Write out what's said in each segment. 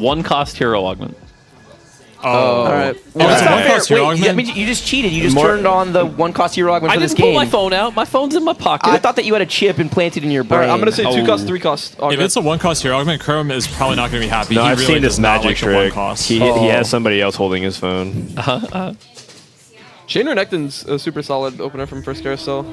1 cost hero augment. Oh, all right. Well, that's not fair. Wait, augment? that means you just cheated. You just turned on the 1 cost hero augment for this game. I didn't pull my phone out. My phone's in my pocket. I thought that you had a chip implanted in your brain. All right, I'm going to say 2 cost, 3 cost augment. If it's a 1 cost hero augment, Chrome is probably not going to be happy. No, he I've really seen this does not magic like the 1 trick. cost. He has somebody else holding his phone. Chain Renekton's a super solid opener from first carousel.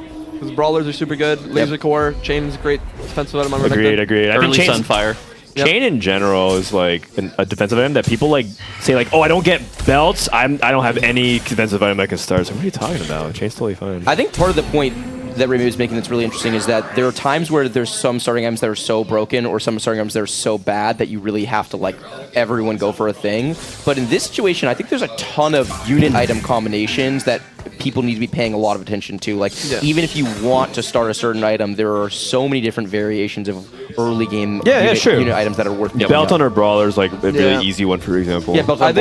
His brawlers are super good. Laser core, Chain's a great defensive item on Renekton. Agreed. Early Sunfire. Chain in general is like a defensive item that people like say like, oh, I don't get belts. I don't have any defensive item that can start. So what are you talking about? Chain's totally fine. I think part of the point that Remy was making that's really interesting is that there are times where there's some starting items that are so broken or some starting items that are so bad that you really have to like everyone go for a thing. But in this situation, I think there's a ton of unit item combinations that people need to be paying a lot of attention to. Like even if you want to start a certain item, there are so many different variations of early game unit items that are worth picking Belt up. on her brawler is like a really easy one, for example. Yeah, belt on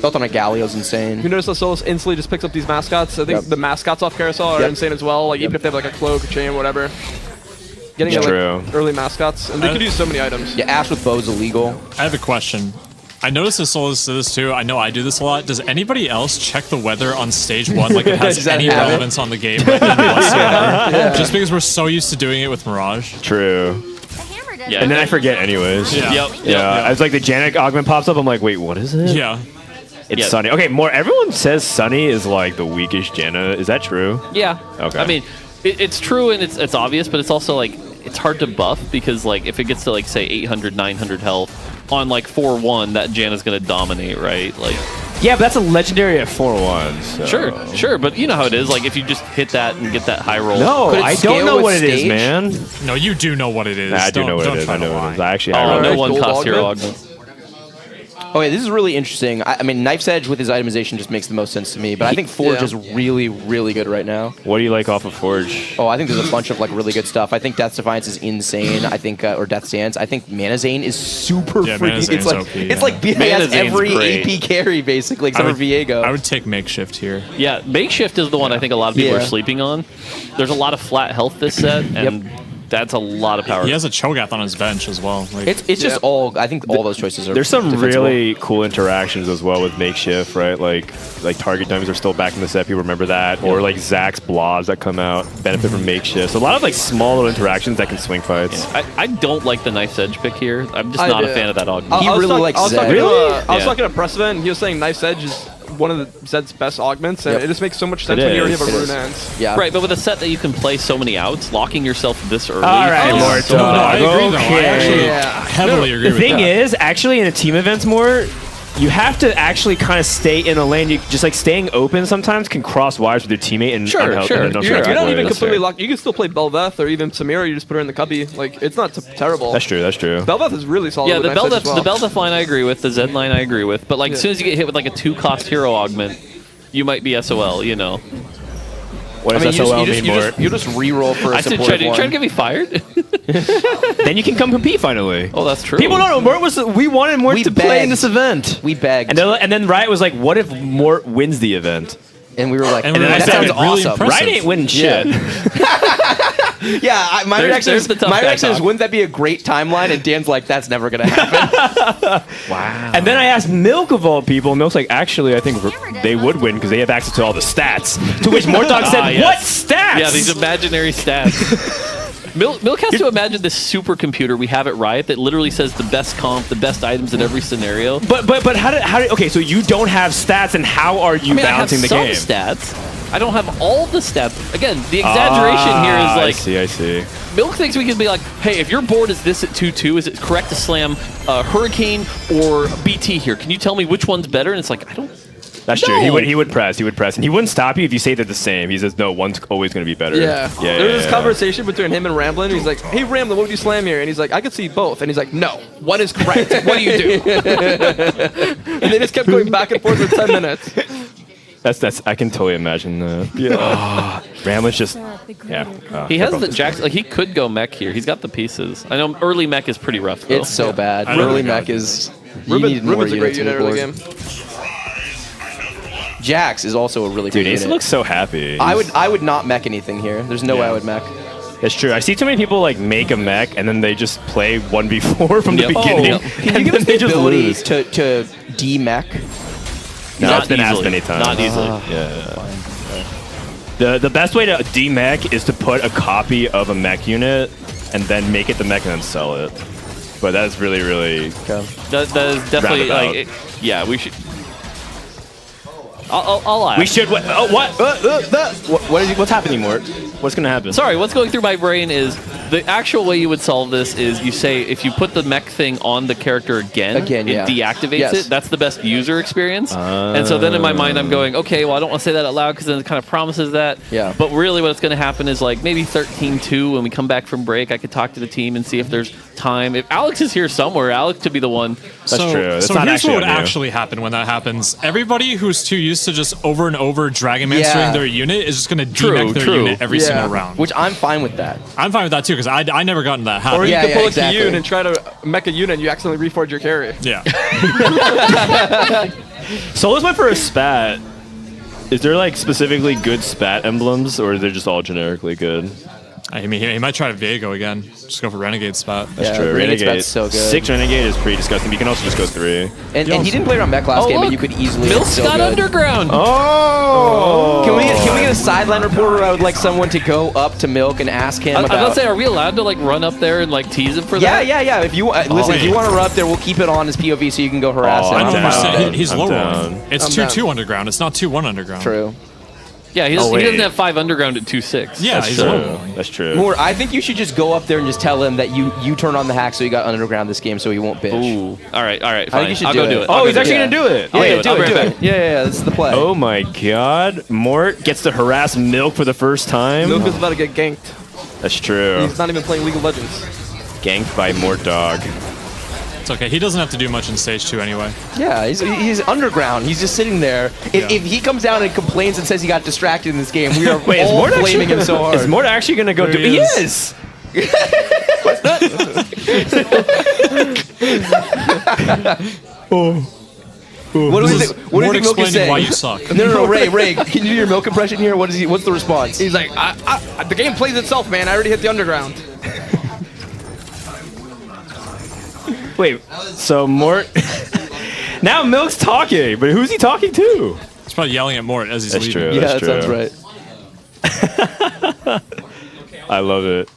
belt on a Galio is insane. You notice that Solus instantly just picks up these mascots. I think the mascots off Carousel are insane as well. Like even if they have like a cloak, a chain, whatever. Getting like, early mascots, and they could use so many items. Yeah, Ash with bow is illegal. I have a question. I noticed that Solus did this too. I know I do this a lot. Does anybody else check the weather on stage 1 like it has any relevance on the game right then whatsoever? Just because we're so used to doing it with Mirage. True. Yeah, and then I forget anyways. Yeah. It's like the Janek augment pops up. I'm like, wait, what is it? Yeah. It's Sunny. Okay, everyone says Sunny is like the weakest Janna. Is that true? Yeah. Okay. I mean, it's true and it's obvious, but it's also like it's hard to buff because like if it gets to like say 800, 900 health on like 4-1, that Janna's gonna dominate, right? Like. Yeah, but that's a legendary at 4-1. So. Sure, but you know how it is. Like if you just hit that and get that high roll. No, I don't know what it is, man. No, you do know what it is. Nah, I do know what it is. I know what it is. I actually have no 1 cost hero augment. augment. Okay, this is really interesting. I mean, Knife's Edge with his itemization just makes the most sense to me, but I think Forge is really, really good right now. What do you like off of Forge? Oh, I think there's a bunch of like really good stuff. I think Death's Defiance is insane. I think, or Death's Dance. I think Mana Zane is super freaking. It's like OP, it's like BAS every AP carry basically, except for Viego. I would take Makeshift here. Yeah, Makeshift is the one I think a lot of people are sleeping on. There's a lot of flat health this set, and that's a lot of power. He has a Cho'Gath on his bench as well. Like, it's just all. I think all those choices are. There's some defensible. really cool interactions as well with Makeshift, right? Like target dummies are still back in the set. People remember that, or like Zax's blobs that come out benefit from Makeshift. So a lot of like small little interactions that can swing fights. Yeah. I don't like the Knife's Edge pick here. I'm just not a fan of that augment. He really likes Zed. I was talking to Precedent, and he was saying Knife's Edge is one of the Zed's best augments, and it just makes so much sense when you already have a Rune Hands. Yeah. Right, but with a set that you can play so many outs, locking yourself this early. All right, no, I agree though. I actually heavily agree with that. The thing is, actually, in a team events more, you have to actually kind of stay in a lane. You just like staying open sometimes can cross wires with your teammate and Sure. You're not even completely locked. You can still play Bel'Veth or even Samira. You just put her in the cubby. Like it's not terrible. That's true. Bel'Veth is really solid. Yeah, with the Bel'Veth line I agree with. The Zed line I agree with. But like as soon as you get hit with like a 2-cost hero augment, you might be SOL. You know. What does SOL mean, Mort? You just re-roll for a I said, supportive one. trying to get me fired? Then you can come compete finally. Oh, that's true. People don't know. We wanted Mort to play in this event. We begged. And then Riot was like, what if Mort wins the event? And we were like, and then that sounds really awesome. impressive. Riot ain't winning shit. Yeah, my reaction is wouldn't that be a great timeline? And Dan's like, that's never going to happen. Wow. And then I asked Milk of all people, and Milk's like, actually, I think they would win because they have access to all the stats. To which Mortog said, yes. what stats? Yeah, these imaginary stats. Milk has to imagine this supercomputer we have at Riot that literally says the best comp, the best items in every scenario. But how did okay, so you don't have stats, and how are you balancing the game? I have some stats. I don't have all the stats. Again, the exaggeration here is like... I see. Milk thinks we can be like, hey, if your board is this at 2-2, is it correct to slam Hurricane or BT here? Can you tell me which one's better? And it's like, I don't... That's true. He would press, and he wouldn't stop you if you say they're the same. He says, no, one's always going to be better. Yeah. There was this conversation between him and Ramblin'. He's like, hey, Ramblin', what would you slam here? And he's like, I could see both. And he's like, no, one is correct. What do you do? And they just kept going back and forth for 10 minutes. That's. I can totally imagine that. Yeah. Ramblin's just. Yeah. He has the jacks. Like he could go mech here. He's got the pieces. I know early mech is pretty rough. Though. It's so bad. Early mech is. Ruben's a great unit early game. Jax is also a really good unit. Dude, Ace looks so happy. I would not mech anything here. There's no way I would mech. It's true. I see too many people like make a mech and then they just play 1v4 from the beginning, Can you and give then us they the just ability lose. to de-mech? No, Not it's been asked easily. many times. Not easily. The best way to de-mech is to put a copy of a mech unit and then make it the mech and then sell it. But that's really, really... That is definitely Roundabout. like, yeah, we should. I'll ask. We should... What? What's happening, Mort? What's going to happen? Sorry, what's going through my brain is the actual way you would solve this is you say if you put the mech thing on the character again, it deactivates it. That's the best user experience. And so then in my mind I'm going, okay, well I don't want to say that out loud because then it kind of promises that. Yeah. But really what's going to happen is like maybe 13-2 when we come back from break, I could talk to the team and see if there's time. If Alex is here somewhere, Alex could be the one. That's true. That's so not here's actually what would on you. actually happen when that happens. Everybody who's too used to just over and over Dragon Mastering their unit is just going to de-mech their unit every single round. Which I'm fine with that. I'm fine with that too, because I never got into that habit. Or you Yeah, could yeah, pull exactly. a Kyun and try to mech a unit and you accidentally reforge your carry. Yeah. Solas went for a spat. Is there like specifically good spat emblems, or are they just all generically good? I mean, he might try to Viego again. Just go for Renegade spot. Yeah, True. Renegade spat's so good. 6 Renegade is pretty disgusting. But you can also just go 3. And he didn't play around mech last game, but you could easily. Milk's still got good. underground. Oh! Can we get a sideline report where I would like someone to go up to Milk and ask him I was about? about to say, are we allowed to like run up there and like tease him for Yeah, that? yeah. If you listen, if you wait. want to run up there, we'll keep it on his POV so you can go harass Oh, him. I'm down. 100%. He's I'm low down. rolling. It's I'm 2-2 underground. It's not 2-1 underground. True. Yeah, he doesn't have 5 underground at 2-6. Yeah, That's he's true. low rolling. That's true. More, I think you should just go up there and just tell him that you turn on the hack so you got underground this game so he won't bitch. Ooh. All right, I fine. think you should I'll do go it. do it. Oh, I'll he's go actually do it. going to do it. Yeah, I'll do be right it. Yeah, this is the play. Oh my god. Mort gets to harass Milk for the first time. Milk is about to get ganked. That's true. He's not even playing League of Legends. Ganked by Mort Dog. It's okay. He doesn't have to do much in stage 2 anyway. Yeah, he's underground. He's just sitting there. If he comes down and complains and says he got distracted in this game, we are Wait, is all Mort blaming him so hard. Is Mort actually going to go There do he He is. is! What do you think Mort Milk is explaining saying? why you suck. No, Ray, can you do your Milk impression here? What's the response? He's like, the game plays itself, man. I already hit the underground. Wait, so Mort... now Milk's talking, but who's he talking to? He's probably yelling at Mort as he's That's leaving. true. Yeah, That's that true. sounds right. I love it.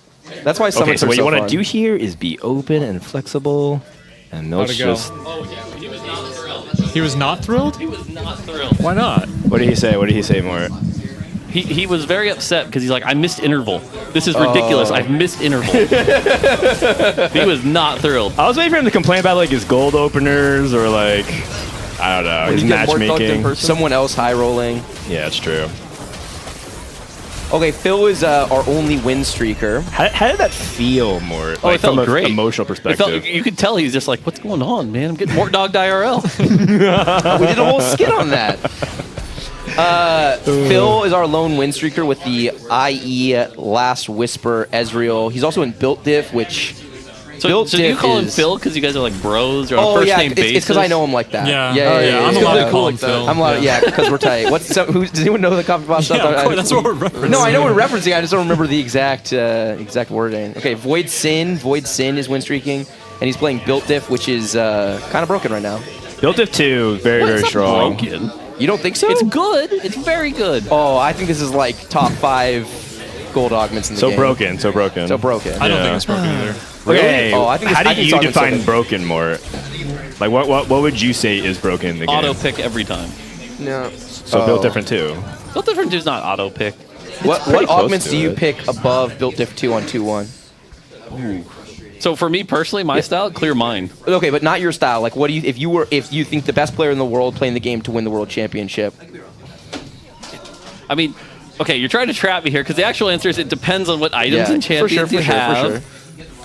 That's why Okay, summons so are what so you want fun. to do here is be open and flexible. And Milk's go? just... He was not thrilled? He was not thrilled. Why not? What did he say? What did he say, Mort? He was very upset because he's like, I missed interval. This is ridiculous. I've missed interval. He was not thrilled. I was waiting for him to complain about like his gold openers or like... I don't know, his You get more dunked in matchmaking. person. Someone else high rolling. Yeah, it's true. Okay, Phil is our only win streaker. How did that feel, Mort? Oh, it felt from an great. emotional It perspective. felt, you could tell he's just like, what's going on, man? I'm getting Mort Dogged IRL. We did a whole skit on that. Phil is our lone win streaker with the IE Last Whisper Ezreal. He's also in Built Diff, which So Built do you Diff call him is- Phil because you guys are like bros or on a Oh first yeah, name basis? it's because I know him like that. Yeah. yeah. I'm It's allowed really to cool call him like that. Phil. I'm allowed, yeah, because we're tight. Does anyone know the copy box stuff? Yeah, of course, that's what we're referencing. No, I know we're referencing. I just don't remember the exact wording. Okay, Void Sin is win streaking, and he's playing Built Diff, which is kind of broken right now. Built Diff 2, very, very It's not strong. broken. You don't think so? It's good. It's very good. Oh, I think this is like top 5 gold augments in the So game. broken, so broken. So broken. I don't Yeah. think it's broken either. Okay, Oh, I think how it's- I do think you it's define broken. broken, Mort? Like, what would you say is broken in the game? Auto pick every time. No. So Built Different too. Built Different is not auto pick. What pretty close augments to do you it. pick above Built Diff 2 on 2-1? So for me personally, my style, clear mine. Okay, but not your style. Like, what do you if you think the best player in the world playing the game to win the world championship? I mean, okay, you're trying to trap me here because the actual answer is it depends on what items and champions you have.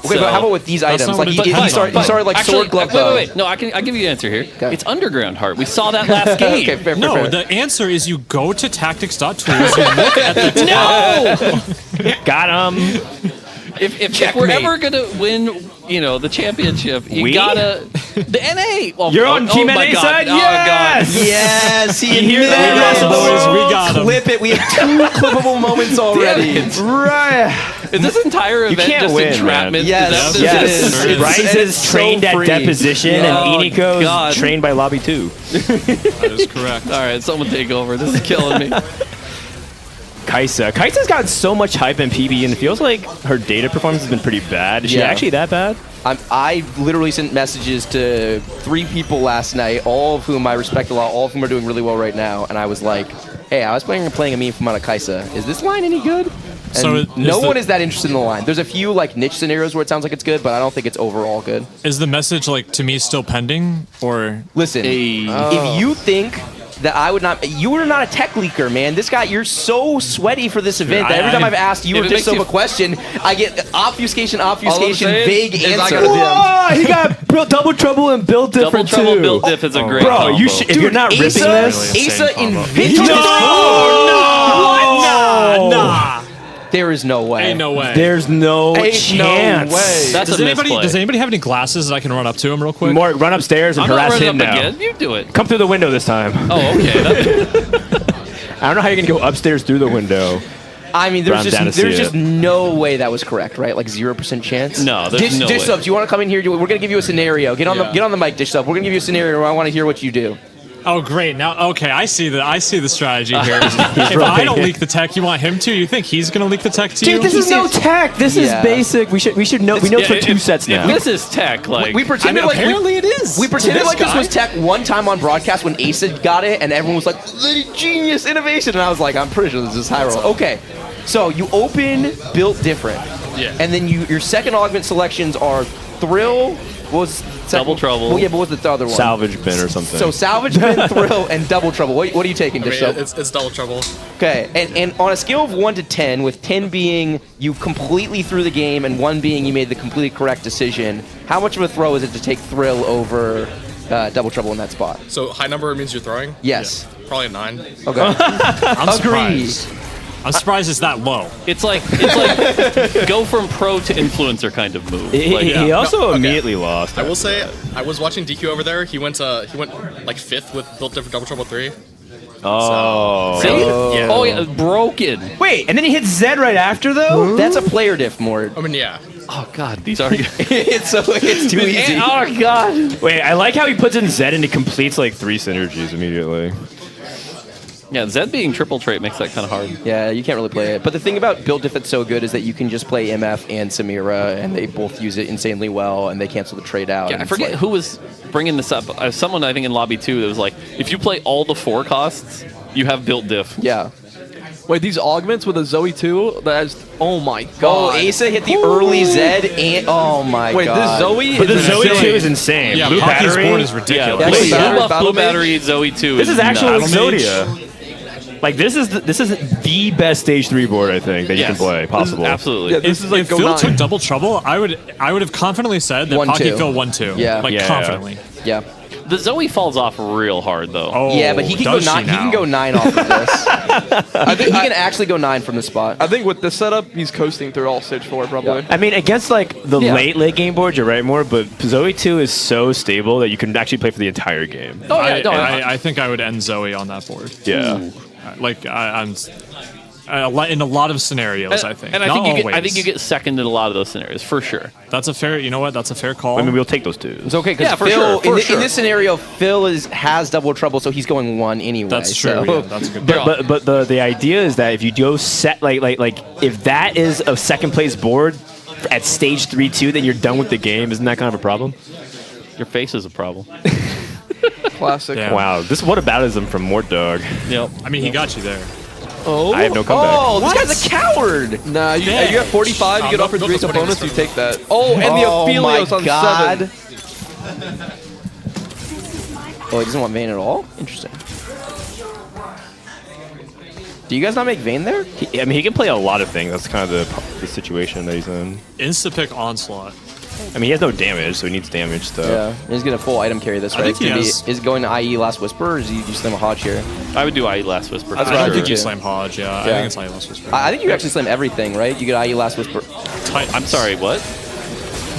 Okay, but how about with these items? not Like, what he, it he depends started, on. he started like Actually, sword glove wait, bow. wait. No, I'll give you the answer here. Okay. It's Underground Heart. We saw that last game. Okay, fair, No, fair. the answer is you go to tactics.tools, you look at the No! Got him. if we're ever gonna win, you know, the championship, you gotta the NA. Well, You're on Team NA side. Yes, yes. You hear that, boys? We got him. Clip it. We have 2 clippable moments already. Right. Is this entire event can't just win, entrapment? Yes, Is it that what is. this is? Bryce is trained at Deposition, and Iniko God. is trained by Lobby 2. That is correct. All right, someone take over. This is killing me. Kai'Sa's got so much hype in PB, and it feels like her data performance has been pretty bad. Is she actually that bad? I literally sent messages to 3 people last night, all of whom I respect a lot, all of whom are doing really well right now, and I was like, hey, I was playing a meme from Kai'Sa. Is this line any good? And So no one is that interested in the line. There's a few like niche scenarios where it sounds like it's good, but I don't think it's overall good. Is the message like to me still pending, or Listen, if you think that I would not, you are not a tech leaker, man. This guy, you're so sweaty for this event that every time I've asked you or Dish a question, I get obfuscation, vague answer. Whoa, he got double trouble and built Double different trouble too. built diff is a great Bro, combo. you should, if you're not ripping this, Really insane Asa combo. invented Nah. There is no way. Ain't no way. there's no Ain't chance. no way. That's Does a anybody misplay. have any glasses that I can run up to him real quick? More, run upstairs and I'm not harass running him up now. again. You do it. Come through the window this time. Oh, okay. I don't know how you're gonna go upstairs through the window. I mean, But I'm down to see there's just it. no way that was correct, right? Like 0% chance. No, there's no Dish way. Subs, you want to come in here? We're gonna give you a scenario. Get on the mic, Dish Subs. We're gonna give you a scenario. Where I want to hear what you do. Oh, great. Now, okay, I see the strategy here. If I don't leak the tech, you want him to? You think he's going to leak the tech to you? Dude, this is no tech. This is basic. We should know. We know for 2 sets now. This is tech. Like We pretended apparently it is. We pretended To like this this was tech one time on broadcast when Asa got it, and everyone was like, "The genius innovation," and I was like, "I'm pretty sure this is high roll." Okay, so you open built different, and then your second augment selections are Thrill. What was second? Double Trouble. Well, yeah, but what was the other one? Salvage bin or something. So Salvage Bin, Thrill, and Double Trouble. What are you taking, Dish Sub? It's double trouble. Okay, and on a scale of 1 to 10, with 10 being you completely threw the game and 1 being you made the completely correct decision, how much of a throw is it to take Thrill over Double Trouble in that spot? So high number means you're throwing? Yes. Probably a 9. Okay. I'm Agree. surprised. I'm surprised it's that low. it's like go from pro to influencer kind of move. Like, He also No, okay. immediately lost. I will say, I was watching DQ over there. He went like 5th with built different double trouble 3. Oh. See? Yeah. Oh yeah, broken. Wait, and then he hits Zed right after though? That's a player diff, Mord. I mean, yeah. Oh god, these are. it's too easy. Oh god. Wait, I like how he puts in Zed and he completes like 3 synergies immediately. Yeah, Zed being triple trait makes that kind of hard. Yeah, you can't really play it. But the thing about build diff that's so good is that you can just play MF and Samira, and they both use it insanely well, and they cancel the trade out. Yeah, and I it's forget like- who was bringing this up. Someone I think in lobby 2 that was like, if you play all the 4 costs, you have built diff. Yeah. Wait, these augments with a Zoe 2? That's, oh my Oh, god. Asa hit the early Zed, and oh my Wait, god. this Zoe But the is Zoe insane. 2 is insane. Yeah, Blue Pocket's battery. board is Yeah, ridiculous. Yeah, blue, blue battery, buff, blue battle battery, Zoe 2 This is actual nuts. Exodia. Like this is the best stage 3 board I think that you can Yes. play possible. Absolutely. Yeah, this is like if go Phil 9. took double trouble, I would have confidently said that 1-2. Pocket Phil 1-2. Yeah. Like Yeah. confidently. Yeah. The Zoe falls off real hard though. Oh, Yeah, but he can go does she 9. He can now? go 9 off of this. I think he can actually go 9 from the spot. I think with this setup, he's coasting through all stage 4 probably. I mean, against like the Yeah. late game boards, you're right more, but Zoe 2 is so stable that you can actually play for the entire game. Oh yeah, no, I think I would end Zoe on that board. Yeah. Like I'm in a lot of scenarios. I think, and I Not think always. I think you get second in a lot of those scenarios for sure. That's a fair. You know what? That's a fair call. I mean, we'll take those 2. It's okay because Yeah, for Phil, sure, in this scenario, Phil has double trouble, so he's going 1 anyway. That's true. So. Yeah, that's a good. point. But the idea is that if you go set like if that is a second place board at stage 3-2, then you're done with the game. Isn't that kind of a problem? Your face is a problem. Classic. Yeah. Wow, this whataboutism from Mort Dog. Yep. I mean, he got you there. Oh, I have no comeback. Oh, this guy's a coward. Nah, you got 45, you get offered don't 3 put bonus, it you take that. Oh, and the Aphelios on 7. Oh, he doesn't want Vayne at all? Interesting. Do you guys not make Vayne there? I mean, he can play a lot of things. That's kind of the situation that he's in. Insta pick onslaught. I mean, he has no damage, so he needs damage stuff. Yeah, he's gonna full item carry this, right? think he has- Is it going to IE Last Whisper, or is he just slam a Hodge here? I would do IE Last Whisper. That's for what I I sure. think you too. slam Hodge, yeah. I think it's like Last Whisper. I think you actually slam everything, right? You get IE Last Whisper. I'm sorry, what?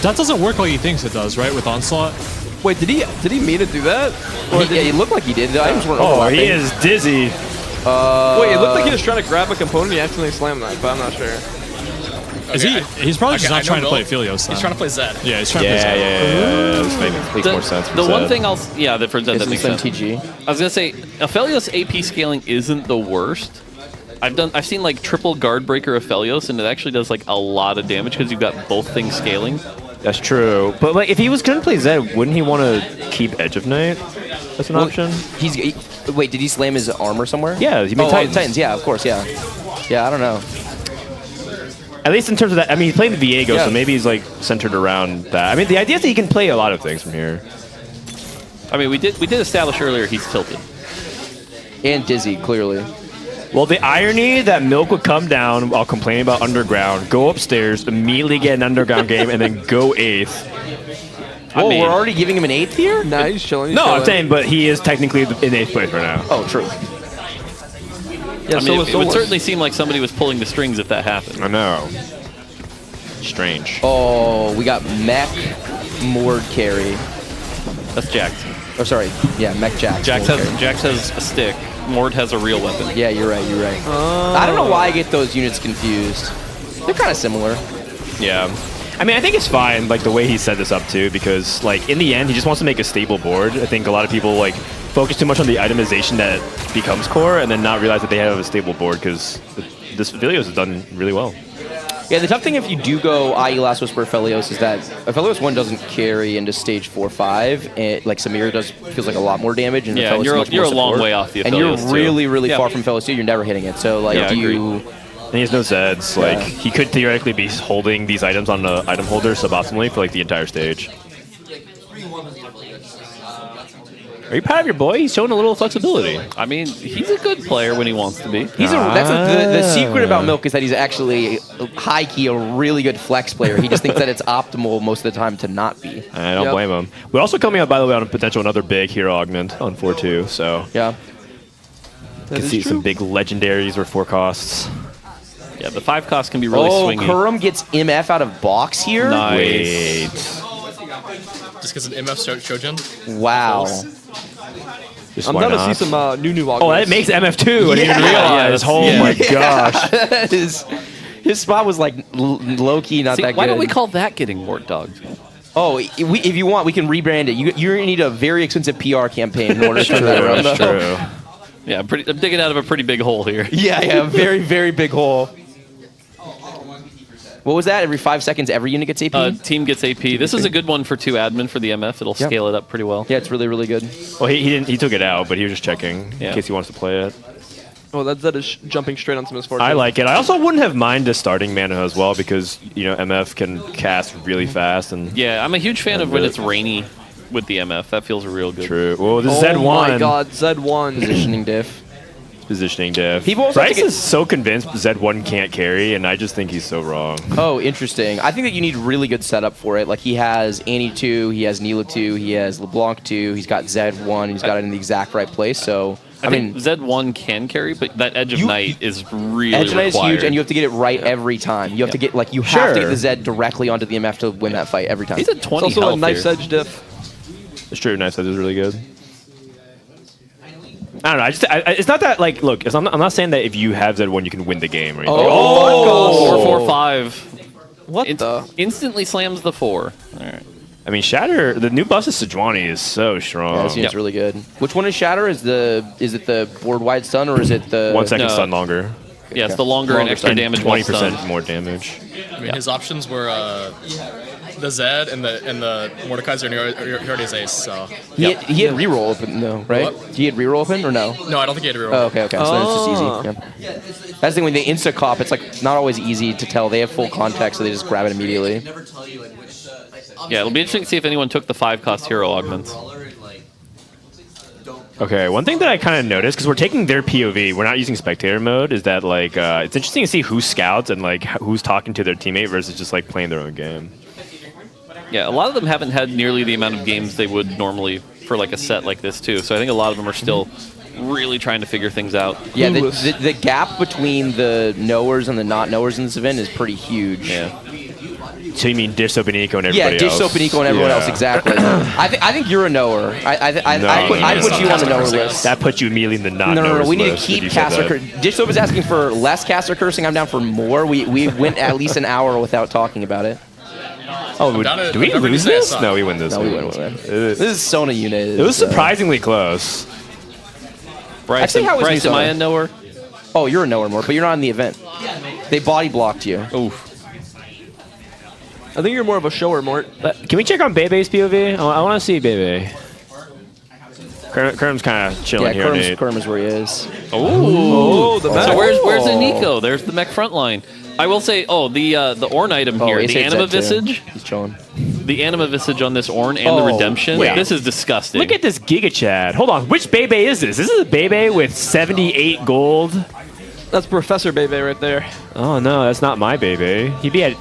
That doesn't work like he thinks it does, right? With Onslaught? Wait, did he mean to do that? Or Yeah, he looked like he did. The items weren't Oh, overlapping. he is dizzy. Wait, it looked like he was trying to grab a component and he accidentally slammed that, but I'm not sure. Is he? He's probably just I not know trying to Will. play Philios then. He's trying to play Zed. Yeah, he's trying to play Yeah, Zed. yeah. This makes more sense. For The one Zed. thing else, yeah, for Zed, that Isn't makes slam sense. TG. I was gonna say, Aphelios AP scaling isn't the worst. I've seen like triple guard breaker Aphelios, and it actually does like a lot of damage because you've got both things scaling. That's true. But like, if he was gonna play Zed, wouldn't he want to keep Edge of Night as an option? Wait, did he slam his armor somewhere? Yeah, he made Titans. Yeah, of course, yeah. Yeah, I don't know. At least in terms of that. I mean, he's playing the Viego, Yeah. so maybe he's like centered around that. I mean, the idea is that he can play a lot of things from here. I mean, we did establish earlier he's tilted. And Dizzy, clearly. Well, the irony that Milk would come down while complaining about Underground, go upstairs, immediately get an Underground game, and then go 8th. Whoa, mean- we're already giving him an 8th here? Nah, he's chilling. No, I'm saying, but he is technically in 8th place right now. Oh, true. Yeah, I so mean, was it would Solar. certainly seem like somebody was pulling the strings if that happened. I know. Strange. Oh, we got Mech Mord carry. That's Jax. Oh, sorry. Yeah, Mech Jax. Jax Mord has carry. Jax has a stick. Mord has a real weapon. Yeah, you're right, you're right. I don't know why I get those units confused. They're kind of similar. Yeah. I mean, I think it's fine, like, the way he set this up, too, because, like, in the end, he just wants to make a stable board. I think a lot of people, like, focus too much on the itemization that becomes core and then not realize that they have a stable board, because this Philios has done really well. Yeah, the tough thing if you do go IE Last Whisper Aphelios is that Aphelios 1 doesn't carry into stage 4-5. And, like, Samir does feels like a lot more damage. And Yeah, Aphelios and much you're more a long support. way off the And you're Aphelios, too. really, really Yeah. far from Aphelios 2. You're never hitting it. So, like, Yeah, I do agree. you... And he has no Zeds. Like, he could theoretically be holding these items on the item holder suboptimally for, like, the entire stage. Are you proud of your boy? He's showing a little flexibility. I mean, he's a good player when he wants to be. The secret about Milk is that he's actually high key a really good flex player. He just thinks that it's optimal most of the time to not be. I don't Yep. blame him. We're also coming up, by the way, on a potential another big hero augment on 4-2, so Yeah. you can see some big legendaries or 4 costs. Yeah, the 5 cost can be really swingy. Kurum gets MF out of box here. Nice. Wait. Just because an MF Shojin. Wow. Just I'm why down to not? see some new Oh, that makes MF2. I didn't even Yeah. realize. Oh Yeah. my gosh. his spot was like low key, not See, that why good. don't we call that getting more dogs? Oh, if you want, we can rebrand it. You need a very expensive PR campaign in order to turn that around. That's though. true. Yeah, I'm digging out of a pretty big hole here. Yeah, very, very big hole. What was that? Every 5 seconds, every unit gets AP? Team gets AP. This is a good one for 2 admin for the MF. It'll Yep. scale it up pretty well. Yeah, it's really, really good. Well, he didn't. He took it out, but he was just checking Yeah. in case he wants to play it. Oh, that Zed is jumping straight on some misfortune. I like it. I also wouldn't have minded starting mana as well because MF can cast really fast and Yeah, I'm a huge fan of when it's rainy with the MF. That feels real good. true. Well, this Oh Z1 my god, Zed1. Positioning diff. positioning diff. People also Bryce have to get- is so convinced Z1 can't carry, and I just think he's so wrong. Oh, interesting. I think that you need really good setup for it. Like, he has Annie 2, he has Neela 2, he has LeBlanc 2, he's got Z1, he's got it in the exact right place. So, I mean, Z1 can carry, but that Edge of Night is really Edge Knight is required. huge, and you have to get it right every time. You have to get, like, you have to get Sure. the Z directly onto the MF to win that fight every time. He's at 20 It's also a health nice here. edge diff. It's true. Nice. That is really good. I don't know. It's not that like. Look, I'm not saying that if you have Z1, you can win the game or anything. Oh, 4-4-5. What It the? instantly slams the 4. All right. I mean, Shatter. The new buff of Sejuani is so strong. Yeah, this unit's Yep. really good. Which one is Shatter? Is it the board wide stun or is it the 1 second No. stun longer. Yeah, it's the longer and Longer extra stun. damage while 20% stunned. more damage. I mean, his options were the Zed and the Mordekaiser, and he already has Ace. So He had reroll open though, right? What? He had reroll open or no? no, I don't think he had a reroll. Oh, okay. So then it's just easy. Yeah. That's the thing when they insta cop, it's like not always easy to tell. They have full context, so they just grab it immediately. Yeah, it'll be interesting to see if anyone took the 5-cost hero augments. Okay, one thing that I kind of noticed, because we're taking their POV, we're not using spectator mode, is that like it's interesting to see who scouts and like who's talking to their teammate versus just like playing their own game. Yeah, a lot of them haven't had nearly the amount of games they would normally for like a set like this too. So I think a lot of them are still really trying to figure things out. Yeah, the gap between the knowers and the not knowers in this event is pretty huge. Yeah. So you mean Dish Soap and Eco and everybody else? Yeah, Dish Soap and Eco and everyone else, exactly. I think you're a knower. I put you on the knower list. That puts you immediately in the not No. We need to list keep if you said caster that. Dish Soap is asking for less caster cursing. I'm down for more. We went at least an hour without talking about it. Oh, do we I'm lose ready to this? say No, we win this. No, we win. This is Sona unit. It was surprisingly close. Bryce, Actually, how was Bryce, am Musona? I a knower? Oh, you're a knower more, but you're not in the event. They body blocked you. Oof. I think you're more of a shower, Mort. Can we check on Bebe's POV? I want to see Bebe. Kerm's kind of chilling here. Kerm is where he is. Oh, the so mech. where's the Nico? There's the mech front line. I will say, the Ornn item here, the Anima Visage. He's chilling. The Anima Visage on this Ornn and the Redemption. wait. This is disgusting. Look at this Giga Chad. Hold on. Which Bebe is this? This is a Bebe with 78 gold. That's Professor Bebe right there. Oh, no. That's not my Bebe. He'd be at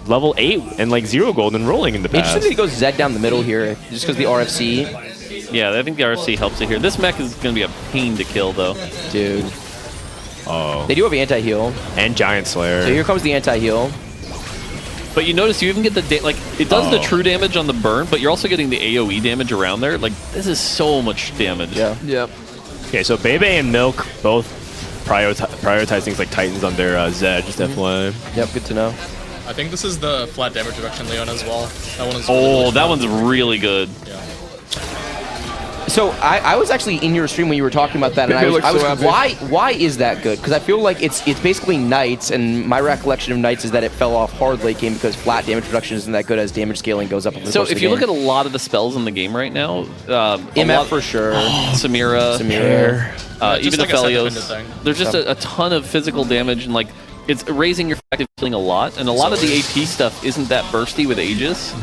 level 8 and like 0 gold and rolling in the past. Interesting that he goes Zed down the middle here, just because the RFC. Yeah, I think the RFC helps it here. This mech is going to be a pain to kill, though. Dude. Oh. They do have anti-heal. And Giant Slayer. So here comes the anti-heal. But you notice you even get the it does the true damage on the burn, but you're also getting the AoE damage around there. Like, this is so much damage. Yeah. Yep. Okay, so Bebe and Milk both prioritize things like Titans on their Zed, just FYI. Yep, good to know. I think this is the flat damage reduction Leon as well. That one is That one's really good. Yeah. So I was actually in your stream when you were talking about that, and I was why is that good? Because I feel like it's basically Knights, and my recollection of Knights is that it fell off hard late game because flat damage reduction isn't that good as damage scaling goes up. Over the So course of if the you game. look at a lot of the spells in the game right now, MF for sure, Samira, even like a Aphelios, set-dependent thing. there's just a ton of physical damage, and like it's raising your effective healing a lot, and a lot of the AP stuff isn't that bursty with Aegis.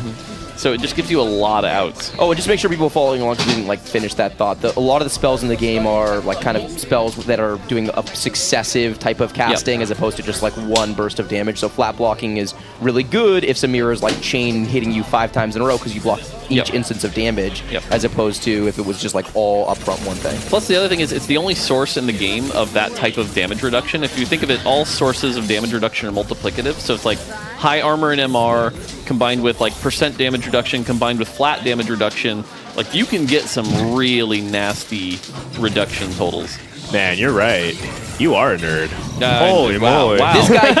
So it just gives you a lot of outs. Oh, and just make sure people following along because we didn't like finish that thought. A lot of the spells in the game are like kind of spells that are doing a successive type of casting as opposed to just like one burst of damage. So flat blocking is really good if Samira is like chain hitting you 5 times in a row because you block each instance of damage, as opposed to if it was just like all upfront one thing. Plus the other thing is it's the only source in the game of that type of damage reduction. If you think of it, all sources of damage reduction are multiplicative. So it's like high armor and MR combined with like percent damage reduction combined with flat damage reduction. Like you can get some really nasty reduction totals. Man, you're right. You are a nerd. Holy moly. Wow.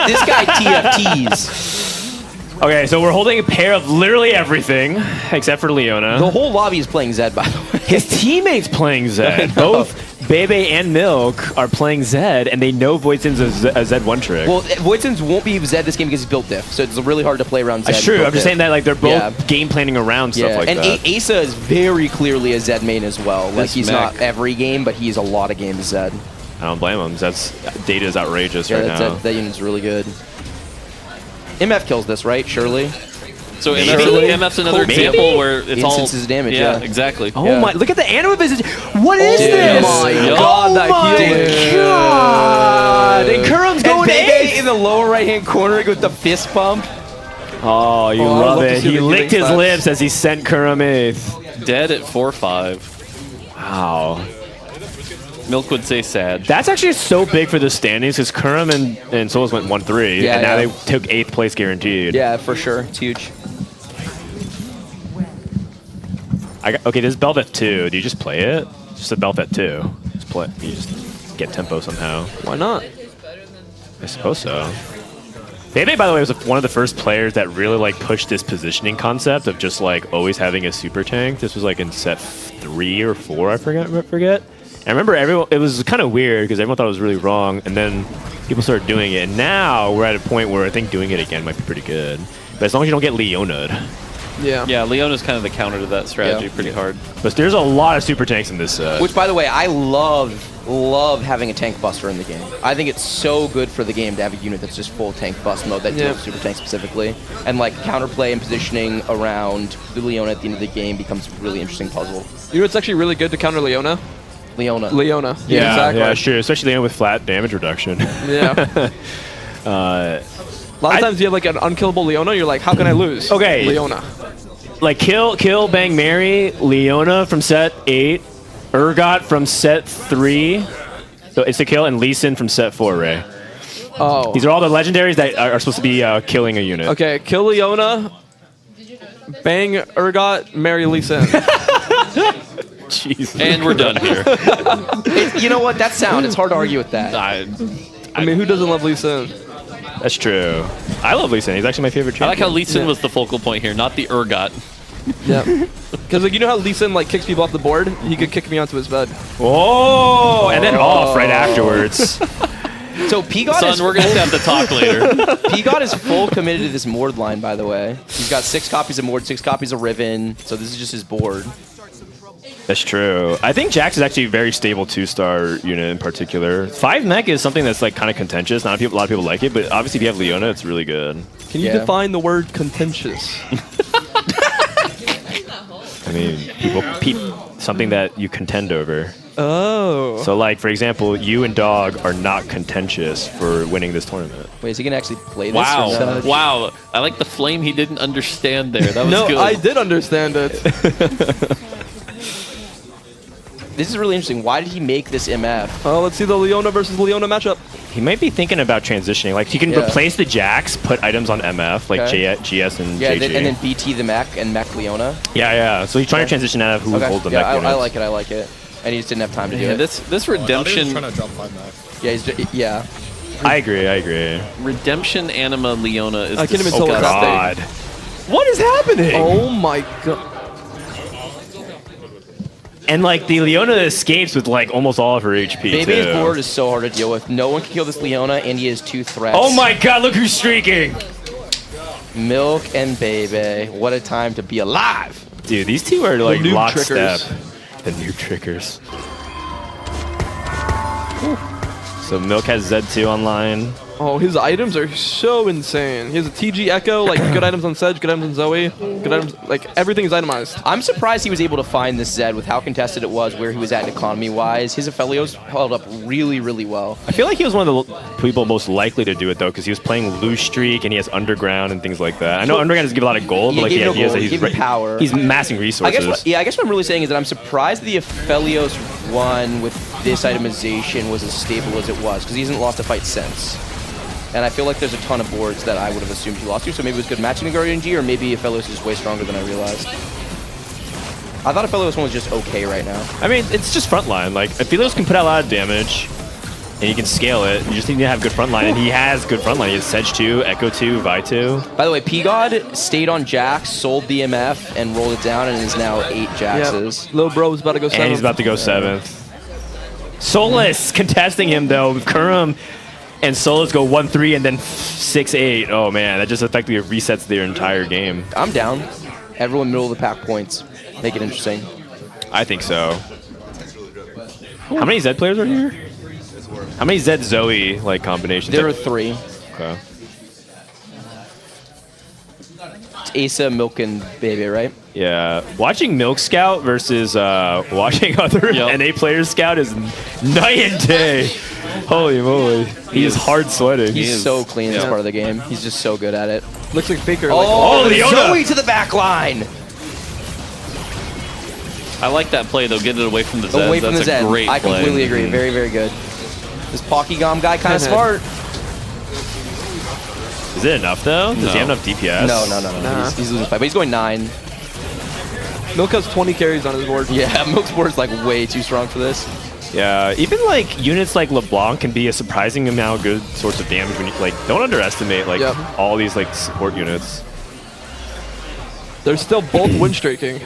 This guy TFTs. Okay, so we're holding a pair of literally everything except for Leona. The whole lobby is playing Zed, by the way. His teammates playing Zed. Both Bebe and Milk are playing Zed, and they know Voidsin's a Zed one trick. Well, Voidsins won't be Zed this game because he's built diff, so it's really hard to play around Zed. That's true. I'm just saying that like they're both game planning around stuff like and that. And Asa is very clearly a Zed main as well. Like he's not every game, but he's a lot of games Zed. I don't blame him. Zed's data is outrageous right now. That unit's really good. MF kills this, right? Surely. So MF's another example where it's instances all of damage. Yeah, exactly. Oh my! Look at the Anima Visage. What is this? Oh my God, that God! And Kurum's going in the lower right-hand corner with the fist pump. Oh, you love it. He licked his lips as he sent Kurum 8th. Dead at 4-5. Wow. Milk would say sad. That's actually so big for the standings because Kurum and Solos went 1-3, and now they took 8th place guaranteed. Yeah, for sure. It's huge. Okay, this is Belvet 2. Do you just play it? Just a Belvet 2. Just play. You just get tempo somehow. Why not? I suppose so. Bebe, by the way, was one of the first players that really like pushed this positioning concept of just like always having a super tank. This was like in set 3 or 4, I forget. And I remember it was kind of weird because everyone thought it was really wrong, and then people started doing it. And now we're at a point where I think doing it again might be pretty good. But as long as you don't get Leona'd. Yeah, Leona's kind of the counter to that strategy pretty hard. But there's a lot of super tanks in this set. Which, by the way, I love having a tank buster in the game. I think it's so good for the game to have a unit that's just full tank bust mode that deals with super tank specifically. And like counterplay and positioning around the Leona at the end of the game becomes a really interesting puzzle. You know what's actually really good to counter Leona? Leona. Yeah, exactly. Yeah, sure. Especially Leona with flat damage reduction. Yeah. A lot of times you have like an unkillable Leona, you're like, how can I lose? Okay. Leona. like kill, bang, marry, Leona from set 8, Urgot from set 3. So it's a kill, and Lee Sin from set 4, Ray. Oh. These are all the legendaries that are supposed to be killing a unit. Okay, kill Leona, bang Urgot, marry Lee Sin. Jeez. And we're done here. You know what? That's sound. It's hard to argue with that. I mean, who doesn't love Lee Sin? That's true. I love Lee Sin. He's actually my favorite champion. I like how Lee Sin was the focal point here, not the Urgot. Yeah. Because like, you know how Lee Sin like kicks people off the board? He could kick me onto his bed. Whoa! And then off right afterwards. So P-God Son, is we're going to have to talk later. P-God is full committed to this Mord line, by the way. He's got 6 copies of Mord, 6 copies of Riven. So this is just his board. That's true. I think Jax is actually a very stable 2-star unit in particular. 5 mech is something that's like kind of contentious. Not a lot of people like it, but obviously if you have Leona, it's really good. Can you define the word contentious? I mean, something that you contend over. Oh. So like, for example, you and Dog are not contentious for winning this tournament. Wait, is he going to actually play this? Wow. Or no? Wow. I like the flame he didn't understand there. That was no, good. I did understand it. This is really interesting. Why did he make this MF? Oh, let's see the Leona versus Leona matchup. He might be thinking about transitioning. Like, he can replace the Jax, put items on MF, like GS and JG. And then BT the mech and mech Leona. Yeah. So he's trying to transition out of who holds the mech units. I like it. And he just didn't have time to do it. This redemption... trying to drop 5 mech. Yeah, I agree. Redemption Anima Leona is I can't even disgusting. tell God. What is happening? Oh my god. And like the Leona escapes with like almost all of her HP. Bebe's board is so hard to deal with. No one can kill this Leona, and he has 2 threats. Oh my god, look who's streaking! Milk and Bebe. What a time to be alive. Dude, these two are like noob lockstep. trickers. The new triggers. So Milk has Z2 online. Oh, his items are so insane. He has a TG Echo, like good items on Sedge, good items on Zoe, good items, like everything is itemized. I'm surprised he was able to find this Zed with how contested it was, where he was at economy-wise. His Aphelios held up really, really well. I feel like he was one of the people most likely to do it though, because he was playing loose streak and he has underground and things like that. I know underground doesn't give a lot of gold, but like the idea is that he's power. He's massing resources. I guess what I'm really saying is that I'm surprised the Aphelios won with this itemization was as stable as it was, because he hasn't lost a fight since. And I feel like there's a ton of boards that I would have assumed he lost to, so maybe it was good matching the Guardian G, or maybe Aphelios is just way stronger than I realized. I thought Aphelios one was just okay right now. I mean, it's just frontline. Like, Aphelios can put out a lot of damage, and you can scale it. You just need to have good frontline, and he has good frontline. He has Sedge 2, Echo 2, Vi 2. By the way, P-God stayed on Jax, sold DMF, and rolled it down, and is now 8 Jaxes. Yep. Little bro is about to go 7th. And he's about to go 7th. Solus contesting him, though. Kurum and Solus go 1-3 and then 6-8. Oh, man. That just effectively resets their entire game. I'm down. Everyone middle of the pack points. Make it interesting. I think so. How many Zed players are here? How many Zed Zoe like combinations? There are 3. Okay. It's Asa, Milk, and Baby, right? Yeah. Watching Milk Scout versus watching other NA players scout is night and day. Holy moly. He is hard sweating. He's so clean as part of the game. He's just so good at it. Looks like Faker. Oh, Leona! Zoe to the back line! I like that play, though. Get it away from the Zed. Away from That's the a Zed. great I play. completely agree. Very, very good. This Pokegom guy kind of smart. Is it enough, though? Does he have enough DPS? No. Nah. He's losing fight, but he's going 9. Milk has 20 carries on his board. Yeah, Milk's board's like way too strong for this. Yeah, even like units like LeBlanc can be a surprising amount of good source of damage when you like don't underestimate like all these like support units. They're still both win streaking.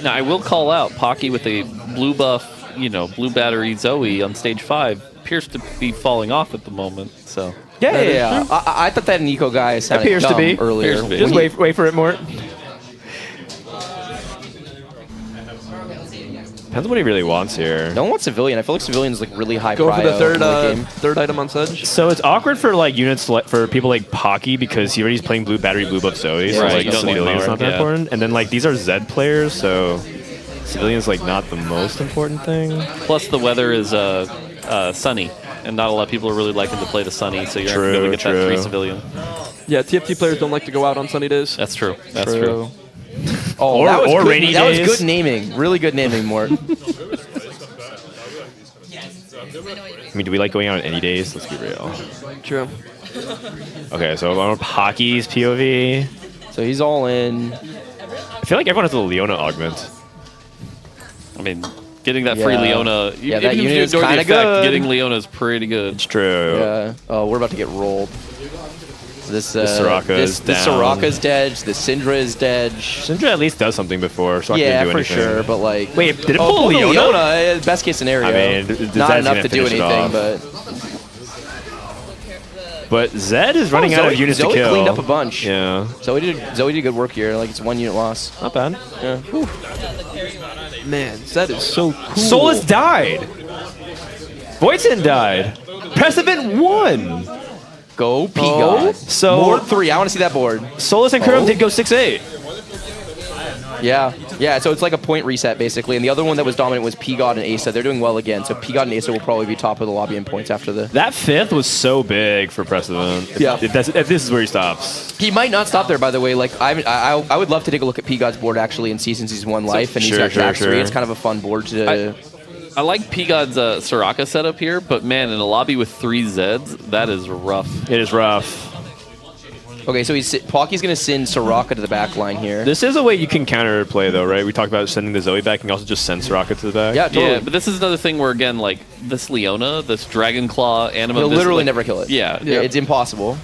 Now, I will call out Pocky with a blue buff, blue battery Zoe on stage 5 appears to be falling off at the moment, so. Yeah. I thought that Nico guy sounded Appears to dumb be. earlier. Appears to be. Just wait for it more. Depends what he really wants here. No one wants Civilian. I feel like Civilian is like really high Go for the prio third item on Sedge. So it's awkward for like units for people like Pocky because he already is playing blue battery, blue buff Zoe, so Right, like you don't need Civilian's power, not that yeah. important. And then like these are Zed players, so Civilian's like not the most important thing. Plus, the weather is sunny, and not a lot of people are really liking to play the sunny, so you're not going to be able to get that 3 civilian. Yeah, TFT players don't like to go out on sunny days. That's true. That's true. Oh, Or- that was or good, rainy that was days. good naming. Really good naming, Mort. I mean, do we like going out on any days? Let's be real. True. Okay, so on Hockey's POV. So he's all in. I feel like everyone has a Leona augment. I mean, getting that free Yeah. Leona, Yeah, if that you unit is ignore the kinda effect, good. getting Leona is pretty good. It's true. Yeah. Oh, we're about to get rolled. This Soraka is this down. Soraka's dead. The Syndra is dead. Syndra at least does something before, so I Yeah, can do for anything. sure. But like, Wait, did it oh, pull the Leona? Best case scenario. I mean, not Zed's enough gonna to do finish it anything, off. but But Zed is running out of units Zoe to kill. cleaned up a bunch. Yeah, Zoe did good work here. Like it's 1 unit loss. not bad. Yeah. Whew. Man, that is so cool. Solus died. Voisin died. Precedent won. Go P-God. So Board 3. I want to see that board. Solus and Kurum did go 6-8. Yeah. Yeah, so it's like a point reset, basically. And the other one that was dominant was P-God and Asa. They're doing well again. So P-God and Asa will probably be top of the lobby in points after the... That 5th was so big for Precedent. Yeah. If this is where he stops. He might not stop there, by the way. Like I would love to take a look at P-God's board, actually, and see since he's won life and he's Sure, got Jax sure, 3. sure. It's kind of a fun board to... I like P-God's Soraka setup here, but man, in a lobby with 3 Zeds, that is rough. It is rough. Okay, so Pocky's going to send Soraka to the back line here. This is a way you can counter play, though, right? We talked about sending the Zoe back, and you also just send Soraka to the back. Yeah, totally. Yeah, but this is another thing where, again, like, this Leona, this Dragon Claw, Anima... He'll this, literally like, never kill it. Yeah. It's impossible.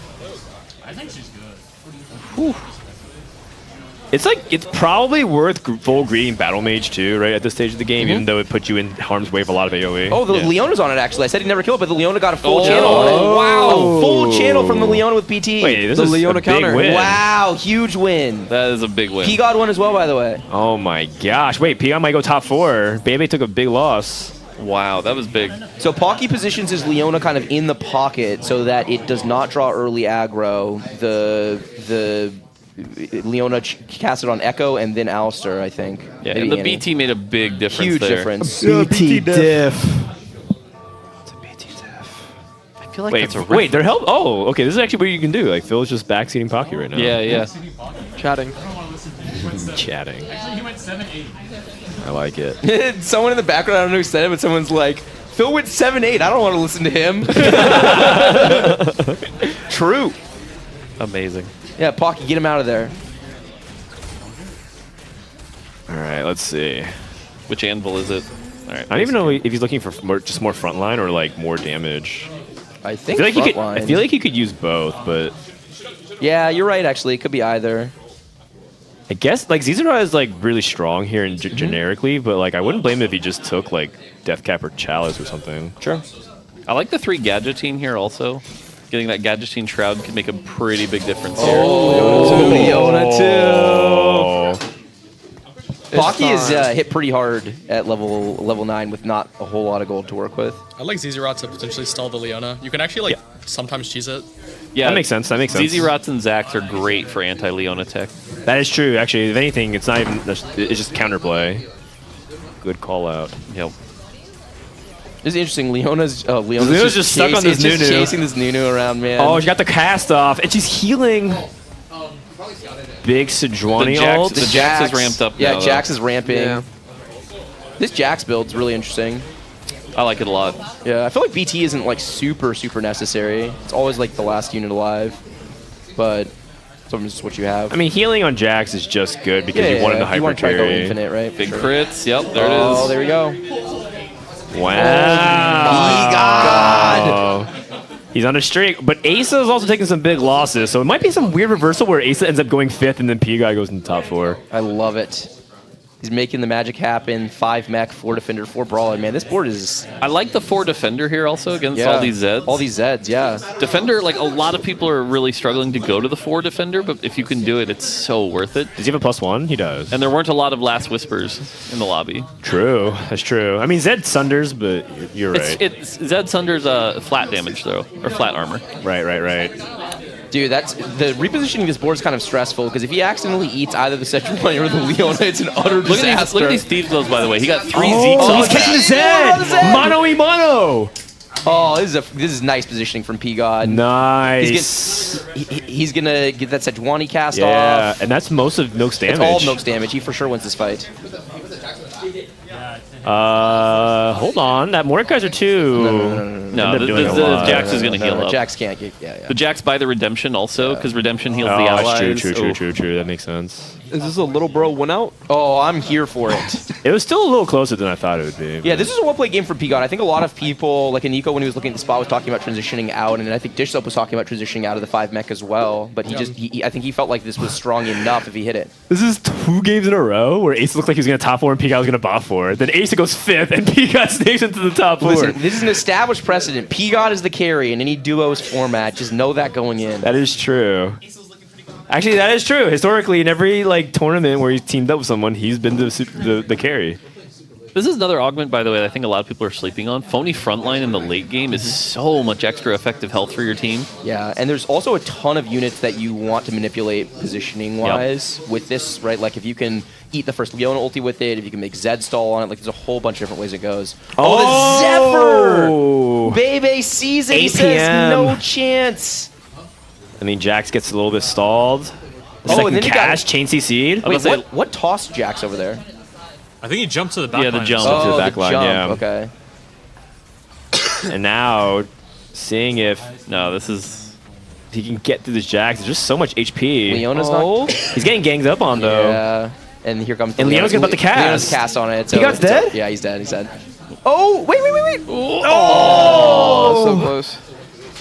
It's like, it's probably worth full greeting Battle Mage, too, right, at this stage of the game, even though it puts you in harm's way of a lot of AoE. Oh, the Yeah. Leona's on it, actually. I said he'd never kill it, but the Leona got a full Oh. channel on it. Wow. A full channel from the Leona with PT. Wait, this The is Leona a big counter. win. Wow, huge win. That is a big win. P-God won as well, by the way. Oh my gosh. Wait, Pion might go top 4. Bebe took a big loss. Wow, that was big. So Pocky positions his Leona kind of in the pocket so that it does not draw early aggro. The Leona cast it on Echo and then Alistair, I think. Yeah, Maybe and the Annie. BT made a big difference Huge there. difference. BT diff. It's a BT diff. I feel like Wait, that's a riff. wait, they're help. Oh, okay. This is actually what you can do. Like Phil's just backseating Pocky right now. Yeah, yeah. Chatting. Chatting. I like it. Someone in the background, I don't know who said it, but someone's like, Phil went 7-8. I don't want to listen to him. True. Amazing. Yeah, Pocky, get him out of there. All right, let's see. Which anvil is it? All right. I don't even know if he's looking for just more frontline or like more damage. I I think feel like frontline. I feel like he could use both, but Yeah, you're right, actually. It could be either. I guess like Zizura is like really strong here and generically, but like I wouldn't blame him if he just took like Deathcap or Chalice or something. Sure. I like the 3 Gadgetine here also. Getting that Gadgetine Shroud could make a pretty big difference here. Oh, Leona Oh. Pocky is fine. hit pretty hard at level 9 with not a whole lot of gold to work with. I like Zizurot to potentially stall the Leona. You can actually like sometimes cheese it. Yeah, That makes sense. That makes sense. ZZ Rots and Zax are great for anti-Leona tech. That is true. Actually, if anything, it's not even. It's just counterplay. Good call out. Yep. This is interesting. Leona's just stuck on this just Nunu. chasing this Nunu around, man. Oh, she got the cast off, and she's healing. Big Sejuani ult. The Jax is ramped up Yeah, now, Jax though. is ramping. Yeah. This Jax build's really interesting. I like it a lot. Yeah, I feel like BT isn't like super necessary. It's always like the last unit alive, but sometimes it's what you have. I mean, healing on Jax is just good because you want him to you want to try to go hyper carry. infinite, right? Big Sure. crits. Yep, there it is. Oh, there we go. Wow. He's on a streak, but Asa is also taking some big losses, so it might be some weird reversal where Asa ends up going 5th and then P-Guy goes in the top 4. I love it. He's making the magic happen. 5 mech, 4 defender, 4 brawler. Man, this board is I like the 4 Defender here also against all these Zeds. All these Zeds, yeah. Defender, like a lot of people are really struggling to go to the 4 Defender, but if you can do it, it's so worth it. Does he have a +1? He does. And there weren't a lot of Last Whispers in the lobby. True. That's true. I mean, Zed sunders, but you're right. It's Zed Sunder's flat damage though, or flat armor. Right. Dude, that's the repositioning this board is kind of stressful because if he accidentally eats either the Sejuani or the Leona, it's an utter Look disaster. at these Thieves Gloves, by the way. He got 3 Zeeks Oh, on he's catching the Zed! Mono-y-mono! Oh, this is nice positioning from P-God. Nice. He's He's gonna get that Sejuani cast Yeah, off. and that's most of Milk's damage. It's all Milk's damage. He for sure wins this fight. Hold on. That Mordekaiser too. No, the Jax is going to heal up. Jax can't get. Yeah. The Jax by the Redemption also, because Redemption heals the allies. True. That makes sense. Is this a little bro win out? Oh, I'm here for it. It was still a little closer than I thought it would be. Yeah, this is a well-played game for Pigon. I think a lot of people, like Nico when he was looking at the spot, was talking about transitioning out, and I think Dish Soap was talking about transitioning out of the 5 mech as well. But I think he felt like this was strong enough if he hit it. This is 2 games in a row where Ace looked like he was going to top 4 and Pigon was going to bot 4. Then Ace goes 5th and Pigon sneaks into the top 4. Listen, this is an established precedent. Pigon is the carry in any duos format. Just know that going in. That is true. Actually, that is true. Historically, in every tournament where he's teamed up with someone, he's been the carry. This is another augment, by the way, that I think a lot of people are sleeping on. Phony Frontline in the late game is so much extra effective health for your team. Yeah, and there's also a ton of units that you want to manipulate positioning-wise with this, right? Like, if you can eat the first Leona ulti with it, if you can make Zed stall on it, there's a whole bunch of different ways it goes. Oh, the Zephyr! Bebe sees it, he says, no chance. I mean, Jax gets a little bit stalled. And then cash, chain CC'd. Wait, what tossed Jax over there? I think he jumped to the back line. The jump. To the back line, yeah. Okay. And now, seeing if this is... he can get through this Jax. There's just so much HP. Leona's not... He's getting ganged up on, though. Yeah. And here comes... And Leona's about to cast. Leona's cast on it. So Pigon's dead? Yeah, he's dead. He's dead. Oh, wait. Oh, so close.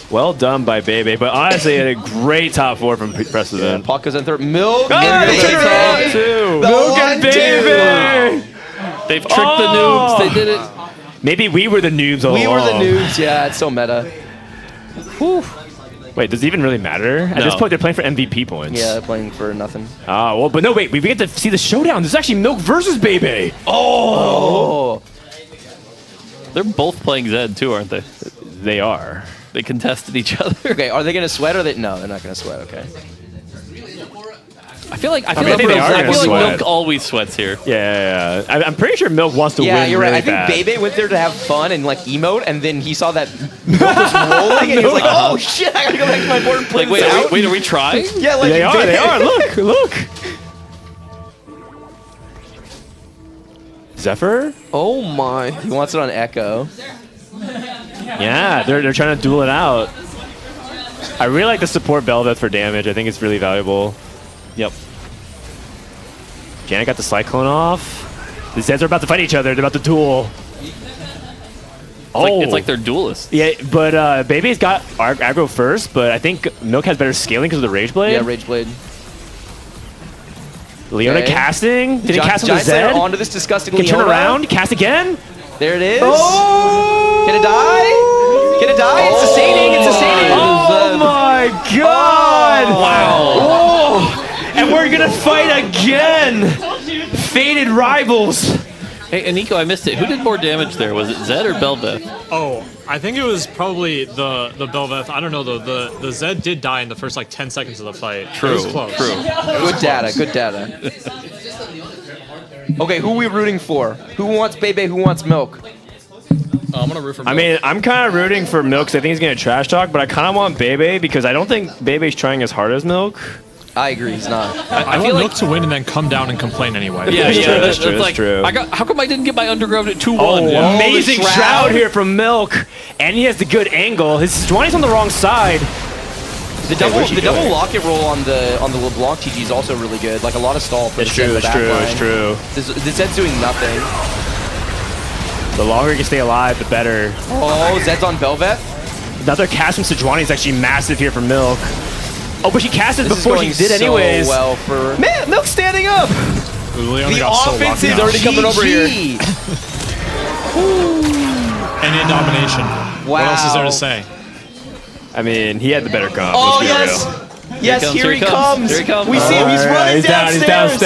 Well done by Bebe, but honestly, had a great top 4 from Precedent. Puck goes in third. Milk and Bebe. Milk and Bebe! They've tricked the noobs. They did it. Maybe we were the noobs all along. We were the noobs. Yeah, it's so meta. Whew. Wait, does it even really matter? At this point, they're playing for MVP points. Yeah, they're playing for nothing. But no, wait. We get to see the showdown. This is actually Milk versus Bebe. Oh. They're both playing Zed, too, aren't they? They are. They contested each other. Okay, are they going to sweat or they? No, they're not going to sweat. Okay. I feel like Milk Milk always sweats here. Yeah. I'm pretty sure Milk wants to win. Yeah, you're right. Really I think bad. Bebe went there to have fun and emote, and then he saw that Milk was rolling, and he was like, "Oh shit, I gotta go back to my board and play wait, are we trying? Yeah, they are. Look. Zephyr? Oh my. He wants it on Echo. Yeah, they're trying to duel it out. I really like the support Belveth for damage. I think it's really valuable. Yep. Janet got the Cyclone off. The Zeds are about to fight each other. They're about to duel. It's like they're duelists. Yeah, but Bebe's got aggro first, but I think Milk has better scaling because of the Rage Blade. Yeah, Rage Blade. Leona casting? Did he cast on the Zed? Onto this disgusting Can Leona. turn around, cast again. There it is. Oh! Can it die? Can it die? It's sustaining. It's sustaining. Oh my god! Wow. Oh. And we're gonna fight again. Fated rivals. Hey, Nico, I missed it. Who did more damage there? Was it Zed or Belveth? Oh, I think it was probably the Belveth. I don't know though. The Zed did die in the first 10 seconds of the fight. True. It was close. True. Good data. Good data. Okay, who are we rooting for? Who wants Bebe? Who wants Milk? I'm gonna root for Milk. I mean, I'm kind of rooting for Milk because I think he's gonna trash talk, but I kind of want Bebe because I don't think Bebe's trying as hard as Milk. I agree, he's not. I want Milk to win and then come down and complain anyway. Yeah, That's true. How come I didn't get my underground at 2-1? Oh, amazing shroud here from Milk, and he has the good angle. His Sejuani's on the wrong side. The double locket roll on the LeBlanc TG is also really good. Like a lot of stall for It's true. The Zed's doing nothing. The longer he can stay alive, the better. Oh, Zed's on Belveth. Another cast from Sejuani is actually massive here from Milk. Oh, but she casted before she did so anyways. Well for Man, Milk's standing up. The offense is already coming over here. And in domination. Wow. What else is there to say? I mean, he had the better comp. Oh, let's be yes. real. Yes, here he comes. Here he comes. We see him. He's running He's down. downstairs.